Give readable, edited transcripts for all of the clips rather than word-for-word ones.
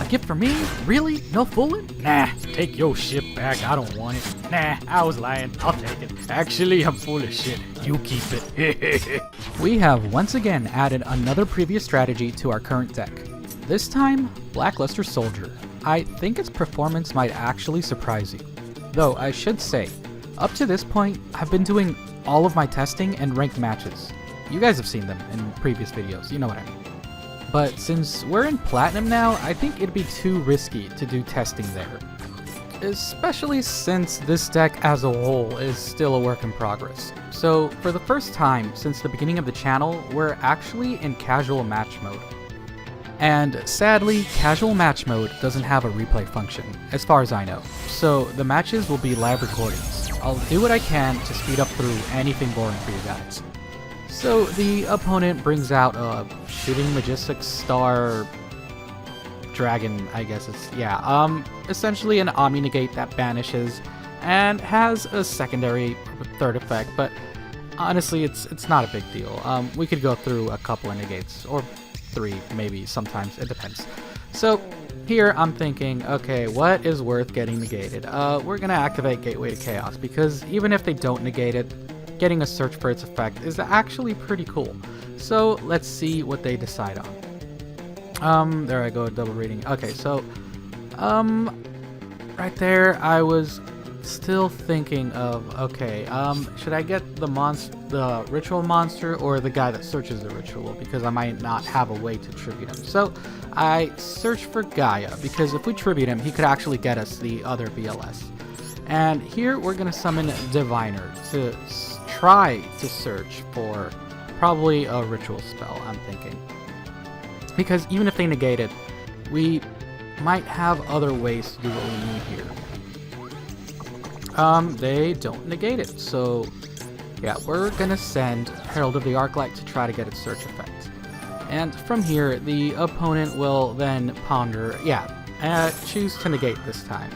gift for me? Really? No fooling? Nah, take your shit back. I don't want it. Nah, I was lying. I'll take it. Actually, I'm full of shit. You keep it. We have once again added another previous strategy to our current deck. This time, Blackluster Soldier. I think its performance might actually surprise you. Though I should say, up to this point, I've been doing all of my testing and ranked matches. You guys have seen them in previous videos, you know what I mean. But since we're in Platinum now, I think it'd be too risky to do testing there. Especially since this deck as a whole is still a work in progress. So for the first time since the beginning of the channel, we're actually in casual match mode. And sadly, casual match mode doesn't have a replay function, as far as I know. So the matches will be live recordings. I'll do what I can to speed up through anything boring for you guys. So the opponent brings out a shooting majestic star dragon, I guess it's, yeah, essentially an Omni Negate that banishes and has a secondary third effect, but honestly it's not a big deal. We could go through a couple of negates, or 3 maybe, sometimes, it depends. So here I'm thinking, okay, what is worth getting negated? We're gonna activate Gateway to Chaos, because even if they don't negate it, getting a search for its effect is actually pretty cool. So let's see what they decide on. There I go, double reading. Okay, so right there I was still thinking of, okay, should I get the ritual monster or the guy that searches the ritual, because I might not have a way to tribute him. So I searched for Gaia, because if we tribute him, he could actually get us the other BLS. And here we're gonna summon Diviner to try to search for probably a ritual spell, I'm thinking. Because even if they negate it, we might have other ways to do what we need here. They don't negate it, so yeah, we're gonna send Herald of the Arclight to try to get its search effect. And from here, the opponent will then ponder, choose to negate this time.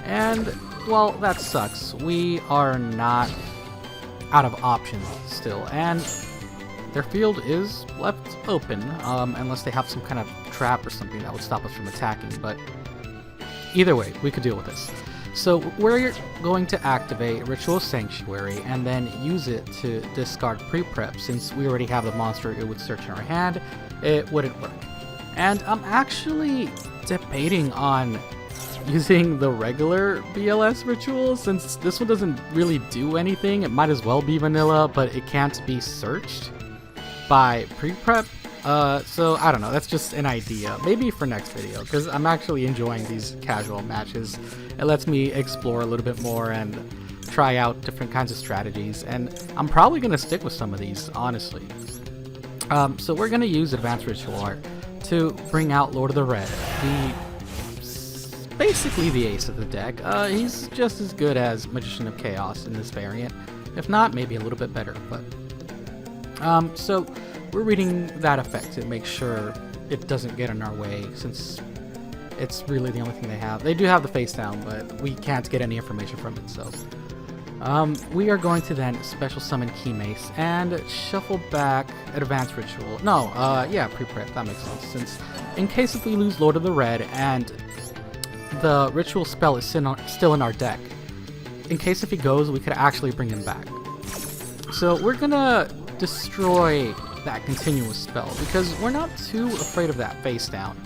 And, well, that sucks. We are not out of options still, and their field is left open, unless they have some kind of trap or something that would stop us from attacking, but either way, we could deal with this. So we're going to activate Ritual Sanctuary and then use it to discard pre-prep. Since we already have the monster it would search in our hand, it wouldn't work. And I'm actually debating on using the regular BLS ritual, since this one doesn't really do anything. It might as well be vanilla, but it can't be searched by pre-prep. So I don't know, that's just an idea, maybe for next video, because I'm actually enjoying these casual matches. It lets me explore a little bit more and try out different kinds of strategies, and I'm probably going to stick with some of these, honestly. So we're going to use Advanced Ritual Art to bring out Lord of the Red, basically the ace of the deck. He's just as good as Magician of Chaos in this variant, if not maybe a little bit better. But so we're reading that effect to make sure it doesn't get in our way, since it's really the only thing they have. They do have the face down, but we can't get any information from it. So we are going to then special summon Key Mace and shuffle back Advanced Ritual. No, pre-prep, that makes sense, since in case if we lose Lord of the Red and the ritual spell is still in our deck, in case if he goes, we could actually bring him back. So we're gonna destroy that continuous spell, because we're not too afraid of that face down.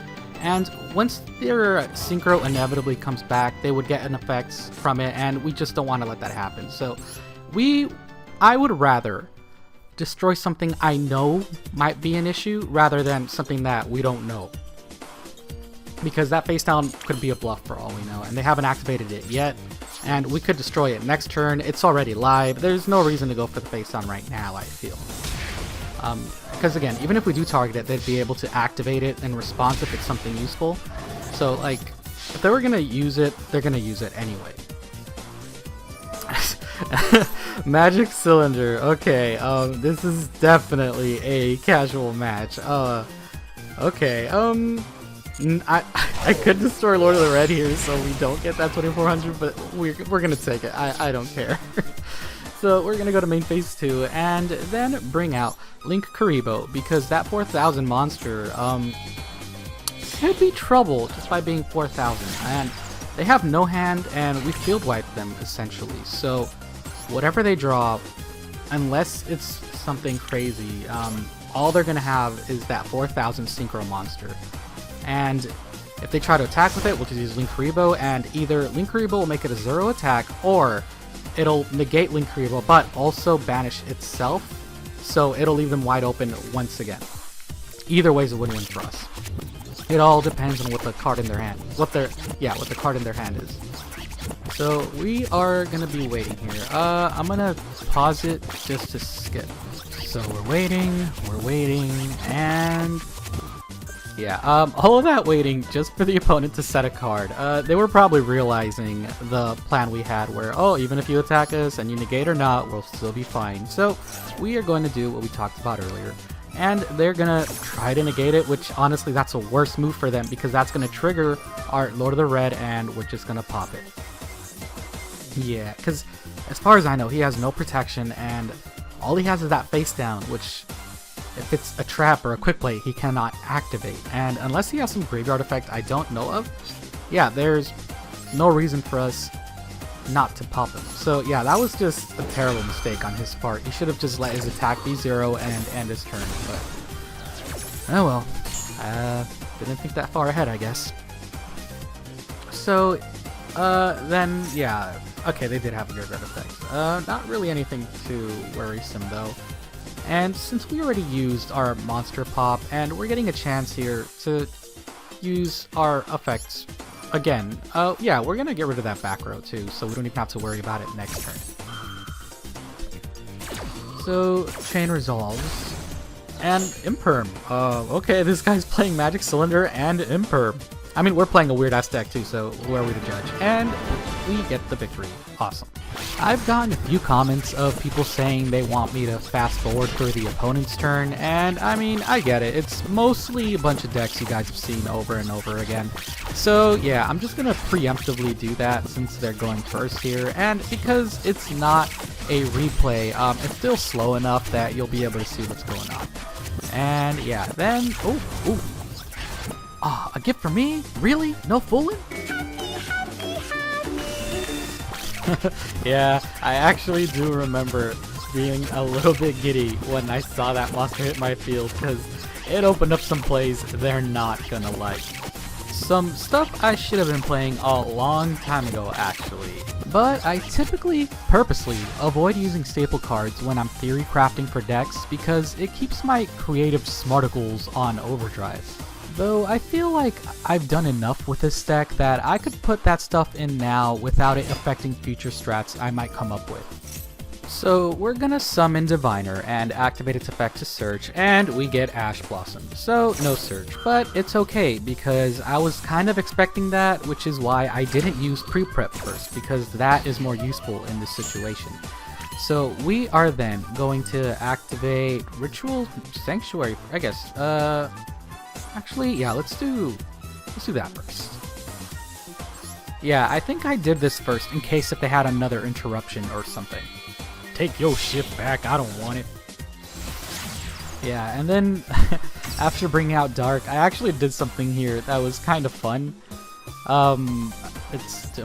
And once their synchro inevitably comes back, they would get an effect from it, and we just don't want to let that happen. So I would rather destroy something I know might be an issue rather than something that we don't know. Because that face down could be a bluff for all we know, and they haven't activated it yet, and we could destroy it next turn. It's already live. There's no reason to go for the face down right now, I feel. Because again, even if we do target it, they'd be able to activate it in response if it's something useful. So like, if they were gonna use it, they're gonna use it anyway. Magic Cylinder. Okay, this is definitely a casual match. Okay, I could destroy Lord of the Red here, so we don't get that 2400, but we're gonna take it. I don't care. So we're gonna go to main phase 2 and then bring out Link Karibo, because that 4000 monster, it'd be trouble just by being 4,000. And they have no hand, and we field wipe them essentially. So whatever they draw, unless it's something crazy, all they're gonna have is that 4,000 synchro monster. And if they try to attack with it, we'll just use Linkuriboh, and either Linkuriboh will make it a 0 attack, or it'll negate Linkuriboh, but also banish itself, so it'll leave them wide open once again. Either way is a win-win for us. It all depends on what the card in their hand, what the card in their hand is. So we are gonna be waiting here. I'm gonna pause it just to skip. So we're waiting, and yeah, all of that waiting just for the opponent to set a card. They were probably realizing the plan we had where, oh, even if you attack us and you negate or not, we'll still be fine. So we are going to do what we talked about earlier. And they're gonna try to negate it, which honestly, that's a worse move for them because that's gonna trigger our Lord of the Red and we're just gonna pop it. Yeah, because as far as I know, he has no protection and all he has is that face down, which if it's a trap or a quick play, he cannot activate. And unless he has some graveyard effect I don't know of, yeah, there's no reason for us not to pop him. So yeah, that was just a terrible mistake on his part. He should have just let his attack be 0 and end his turn, but oh well. Didn't think that far ahead, I guess. So then yeah, okay, they did have a graveyard effect. Not really anything too worrisome though. And since we already used our monster pop and we're getting a chance here to use our effects again, yeah, we're gonna get rid of that back row too, so we don't even have to worry about it next turn. So chain resolves and Imperm. Okay, this guy's playing Magic Cylinder and Imperm. I mean, we're playing a weird ass deck too, so who are we to judge? And we get the victory. Awesome. I've gotten a few comments of people saying they want me to fast forward through the opponent's turn, and I mean, I get it. It's mostly a bunch of decks you guys have seen over and over again. So yeah, I'm just gonna preemptively do that since they're going first here, and because it's not a replay, it's still slow enough that you'll be able to see what's going on. And yeah, then, a gift for me? Really? No fooling? Yeah, I actually do remember being a little bit giddy when I saw that monster hit my field, because it opened up some plays they're not gonna like. Some stuff I should have been playing a long time ago actually, but I typically, purposely, avoid using staple cards when I'm theory crafting for decks because it keeps my creative smarticles on overdrive. Though I feel like I've done enough with this deck that I could put that stuff in now without it affecting future strats I might come up with. So we're gonna summon Diviner and activate its effect to search, and we get Ash Blossom. So no search, but it's okay because I was kind of expecting that, which is why I didn't use pre-prep first, because that is more useful in this situation. So we are then going to activate Ritual Sanctuary, I guess. Actually, yeah, let's do that first. Yeah, I think I did this first in case if they had another interruption or something. Take your shit back, I don't want it. Yeah, and then after bringing out Dark, I actually did something here that was kind of fun. Am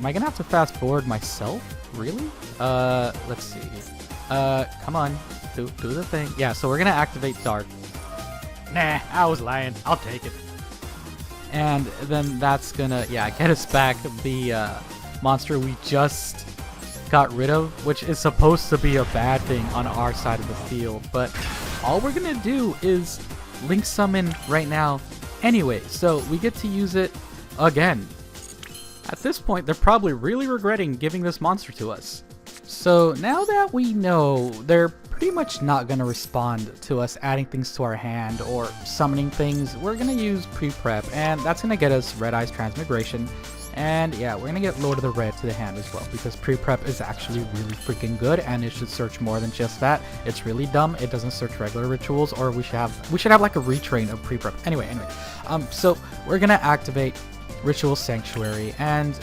I gonna have to fast forward myself? Really? Let's see. Come on, do the thing. Yeah, so we're gonna activate Dark. Nah, I was lying. I'll take it. And then that's gonna, yeah, get us back the monster we just got rid of, which is supposed to be a bad thing on our side of the field. But all we're gonna do is Link Summon right now anyway, so we get to use it again. At this point, they're probably really regretting giving this monster to us. So now that we know they're pretty much not going to respond to us adding things to our hand or summoning things, we're going to use pre-prep, and that's going to get us Red Eye's Transmigration. And yeah, we're going to get Lord of the Red to the hand as well, because pre-prep is actually really freaking good, and it should search more than just that. It's really dumb it doesn't search regular rituals, or we should have like a retrain of pre-prep. Anyway, so we're going to activate Ritual Sanctuary, and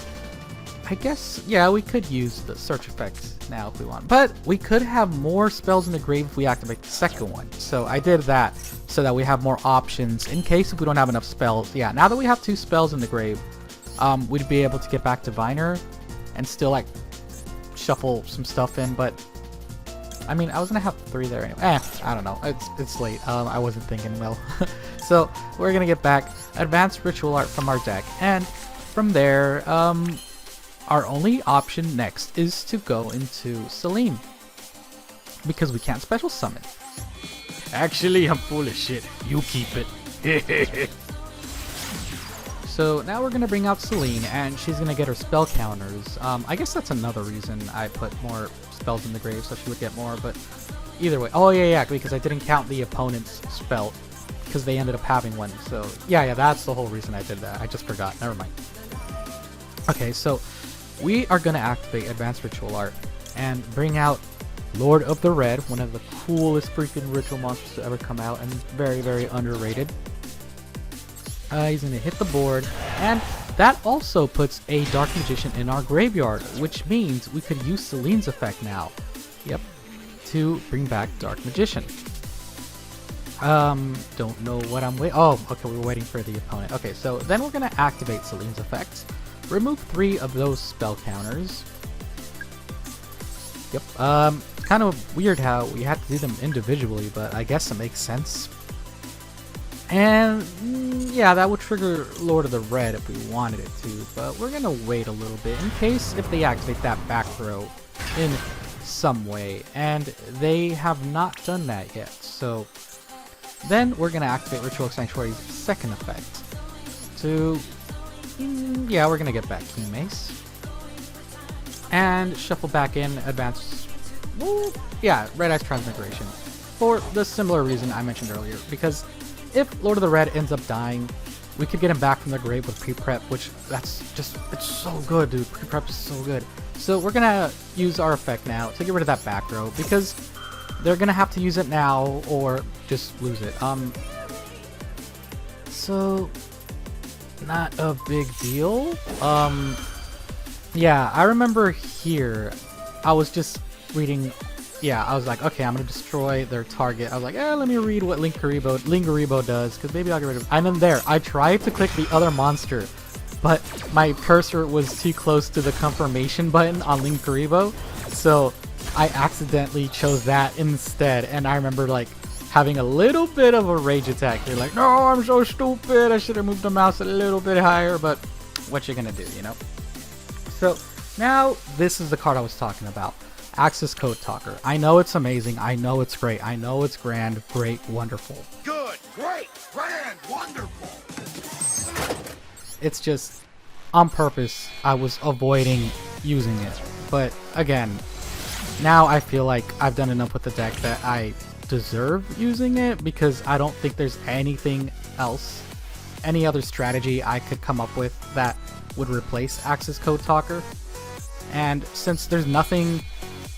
I guess, yeah, we could use the search effects now if we want. But we could have more spells in the grave if we activate the second one. So I did that so that we have more options in case if we don't have enough spells. Yeah, now that we have 2 spells in the grave, we'd be able to get back to Viner and still, like, shuffle some stuff in. But, I mean, I was going to have 3 there anyway. I don't know. It's late. I wasn't thinking well. So we're going to get back Advanced Ritual Art from our deck. And from there, our only option next is to go into Celine, because we can't special summon. Actually, I'm full of shit. You keep it. So now we're going to bring out Celine, and she's going to get her spell counters. I guess that's another reason I put more spells in the grave, so she would get more, but either way. Oh, yeah, because I didn't count the opponent's spell, because they ended up having one. So, yeah, that's the whole reason I did that. I just forgot. Never mind. Okay, so we are going to activate Advanced Ritual Art and bring out Lord of the Red, one of the coolest freaking ritual monsters to ever come out, and very, very underrated. He's going to hit the board, and that also puts a Dark Magician in our graveyard, which means we could use Celine's effect now. Yep, to bring back Dark Magician. Don't know what I'm waiting. Oh, okay, we're waiting for the opponent. Okay, so then we're going to activate Celine's effects. Remove 3 of those spell counters. Yep. Kind of weird how we had to do them individually, but I guess it makes sense. And yeah, that would trigger Lord of the Red if we wanted it to, but we're gonna wait a little bit in case if they activate that back row in some way, and they have not done that yet. So then we're gonna activate Ritual Sanctuary's second effect to yeah, we're gonna get back Key Mace and shuffle back in Advanced, Red Eyes Transmigration, for the similar reason I mentioned earlier, because if Lord of the Red ends up dying, we could get him back from the grave with pre-prep, which it's so good, dude. Pre-prep is so good. So we're gonna use our effect now to get rid of that back row, because they're gonna have to use it now or just lose it. So not a big deal. Yeah, I remember here, I was just reading, I was like, okay, I'm gonna destroy their target. I was like, let me read what Lingaribo does, because maybe I'll get rid of it. And then there, I tried to click the other monster, but my cursor was too close to the confirmation button on Lingaribo, so I accidentally chose that instead. And I remember like having a little bit of a rage attack. You're like, no, I'm so stupid. I should have moved the mouse a little bit higher, but what you gonna do, you know? So now this is the card I was talking about. Access Code Talker. I know it's amazing. I know it's great. I know it's grand, great, wonderful. Good, great, grand, wonderful. It's just, on purpose, I was avoiding using it. But again, now I feel like I've done enough with the deck that I deserve using it, because I don't think there's anything else, any other strategy I could come up with that would replace Access Code Talker. And since there's nothing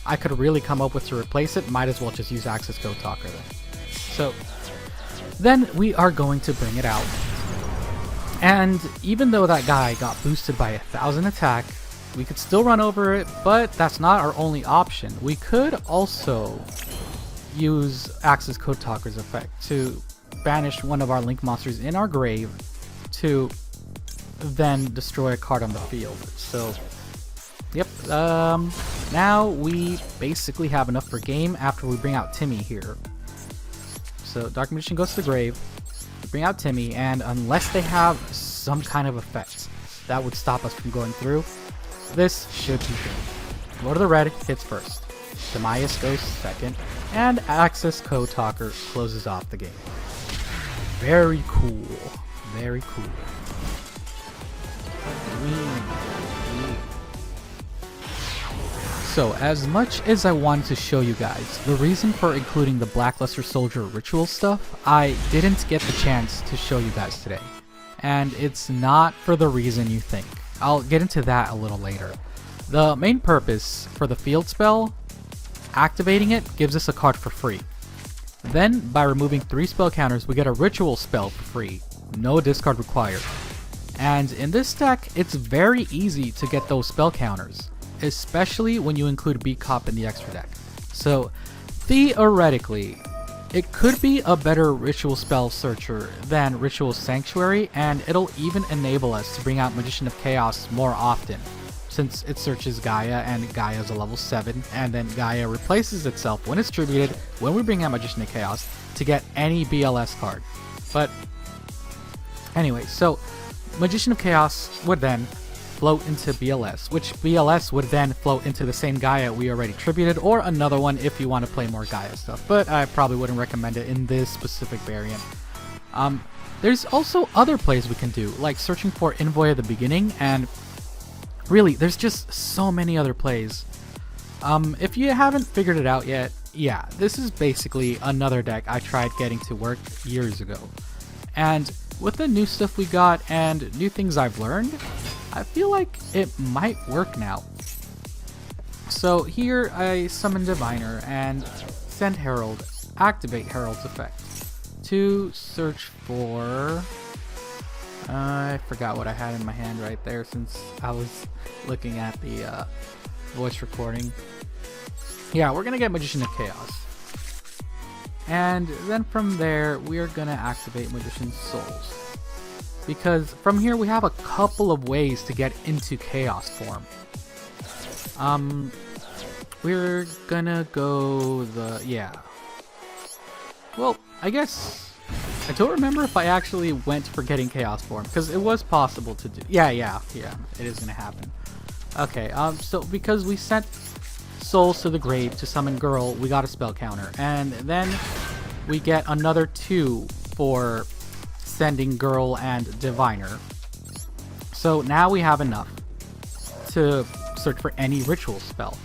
I could really come up with to replace it, might as well just use Access Code Talker then. So then we are going to bring it out. And even though that guy got boosted by 1,000 attack, we could still run over it, but that's not our only option. We could also use Access Code Talker's effect to banish one of our Link monsters in our grave to then destroy a card on the field. So yep, now we basically have enough for game after we bring out Timmy here. So Dark Magician goes to the grave, bring out Timmy, and unless they have some kind of effect that would stop us from going through, this should be good. Lord of the Red hits first, Demise goes second, and Access Code Talker closes off the game. Very cool. Very cool. So, as much as I wanted to show you guys the reason for including the Blackluster Soldier ritual stuff, I didn't get the chance to show you guys today. And it's not for the reason you think. I'll get into that a little later. The main purpose for the field spell, activating it gives us a card for free. Then, by removing 3 spell counters, we get a ritual spell for free. No discard required. And in this deck, it's very easy to get those spell counters, especially when you include Beat Cop in the extra deck. So theoretically, it could be a better Ritual Spell Searcher than Ritual Sanctuary, and it'll even enable us to bring out Magician of Chaos more often, since it searches Gaia, and Gaia is a level 7, and then Gaia replaces itself when it's tributed when we bring out Magician of Chaos to get any BLS card. But anyway, so Magician of Chaos would then float into BLS, which BLS would then float into the same Gaia we already tributed, or another one if you want to play more Gaia stuff, but I probably wouldn't recommend it in this specific variant. There's also other plays we can do, like searching for Envoy at the beginning, and really, there's just so many other plays. If you haven't figured it out yet, yeah, this is basically another deck I tried getting to work years ago. And with the new stuff we got and new things I've learned, I feel like it might work now. So here I summon Diviner and send Herald, activate Herald's effect to search for... I forgot what I had in my hand right there since I was looking at the voice recording. Yeah, we're gonna get Magician of Chaos. And then from there, we are gonna activate Magician's Souls. Because from here we have a couple of ways to get into Chaos form. We're gonna go well, I guess I don't remember if I actually went for getting Chaos form, because it was possible to do. Yeah, it is gonna happen. Okay, so because we sent Souls to the grave to summon Girl, we got a spell counter, and then we get another 2 for sending Girl and Diviner. So now we have enough to search for any ritual spell.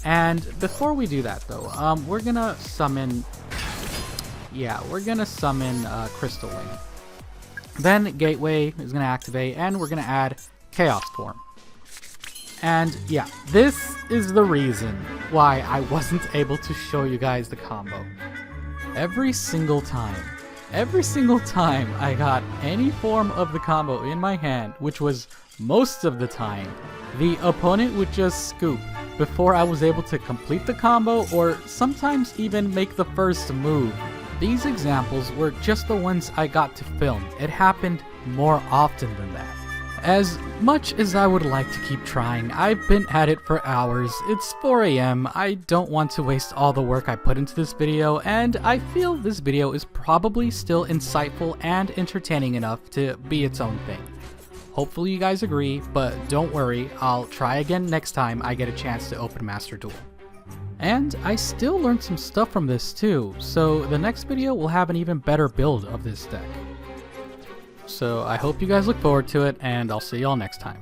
And before we do that though, we're gonna summon Crystal Wing. Then Gateway is gonna activate, and we're gonna add Chaos form. And yeah, this is the reason why I wasn't able to show you guys the combo. Every single time I got any form of the combo in my hand, which was most of the time, the opponent would just scoop before I was able to complete the combo, or sometimes even make the first move. These examples were just the ones I got to film. It happened more often than that. As much as I would like to keep trying, I've been at it for hours. It's 4 AM, I don't want to waste all the work I put into this video, and I feel this video is probably still insightful and entertaining enough to be its own thing. Hopefully you guys agree, but don't worry, I'll try again next time I get a chance to open Master Duel. And I still learned some stuff from this too, so the next video will have an even better build of this deck. So I hope you guys look forward to it, and I'll see y'all next time.